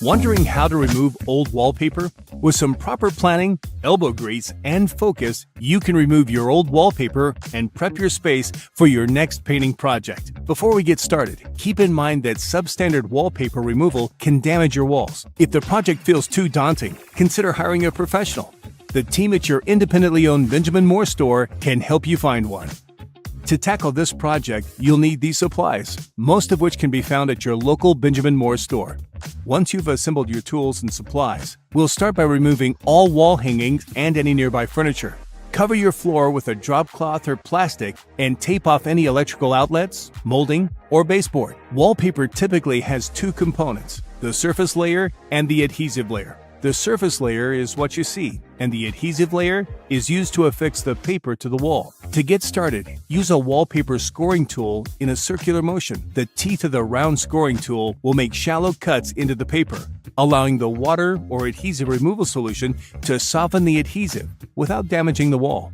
Wondering how to remove old wallpaper? With some proper planning, elbow grease, and focus, you can remove your old wallpaper and prep your space for your next painting project. Before we get started, keep in mind that substandard wallpaper removal can damage your walls. If the project feels too daunting, consider hiring a professional. The team at your independently owned Benjamin Moore store can help you find one. To tackle this project, you'll need these supplies, most of which can be found at your local Benjamin Moore store. Once you've assembled your tools and supplies, we'll start by removing all wall hangings and any nearby furniture. Cover your floor with a drop cloth or plastic and tape off any electrical outlets, molding, or baseboard. Wallpaper typically has two components, the surface layer and the adhesive layer. The surface layer is what you see, and the adhesive layer is used to affix the paper to the wall. To get started, use a wallpaper scoring tool in a circular motion. The teeth of the round scoring tool will make shallow cuts into the paper, allowing the water or adhesive removal solution to soften the adhesive without damaging the wall.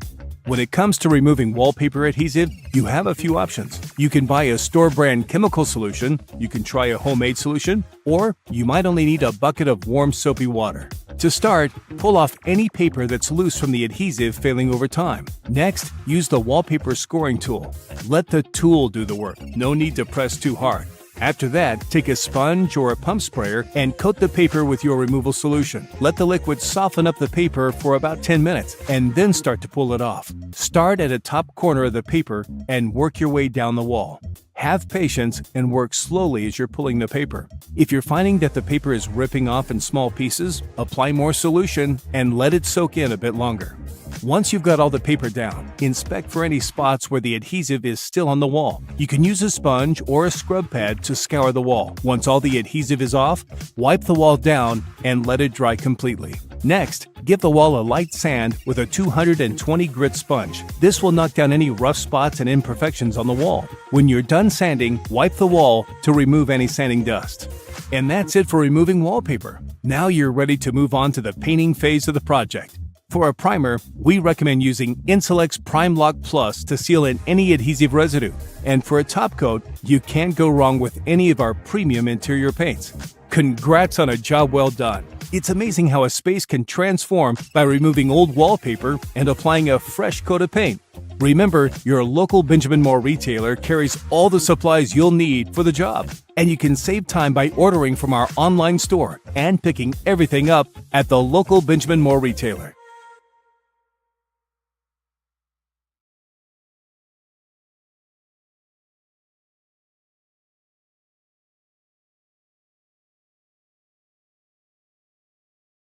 When it comes to removing wallpaper adhesive, you have a few options. You can buy a store brand chemical solution, you can try a homemade solution, or you might only need a bucket of warm soapy water. To start, pull off any paper that's loose from the adhesive failing over time. Next, use the wallpaper scoring tool. Let the tool do the work, no need to press too hard. After that, take a sponge or a pump sprayer and coat the paper with your removal solution. Let the liquid soften up the paper for about 10 minutes and then start to pull it off. Start at the top corner of the paper and work your way down the wall. Have patience and work slowly as you're pulling the paper. If you're finding that the paper is ripping off in small pieces, apply more solution and let it soak in a bit longer. Once you've got all the paper down, inspect for any spots where the adhesive is still on the wall. You can use a sponge or a scrub pad to scour the wall. Once all the adhesive is off, wipe the wall down and let it dry completely. Next, give the wall a light sand with a 220 grit sponge. This will knock down any rough spots and imperfections on the wall. When you're done sanding, wipe the wall to remove any sanding dust. And that's it for removing wallpaper. Now you're ready to move on to the painting phase of the project. For a primer, we recommend using Insulex Prime Lock Plus to seal in any adhesive residue. And for a top coat, you can't go wrong with any of our premium interior paints. Congrats on a job well done! It's amazing how a space can transform by removing old wallpaper and applying a fresh coat of paint. Remember, your local Benjamin Moore retailer carries all the supplies you'll need for the job. And you can save time by ordering from our online store and picking everything up at the local Benjamin Moore retailer.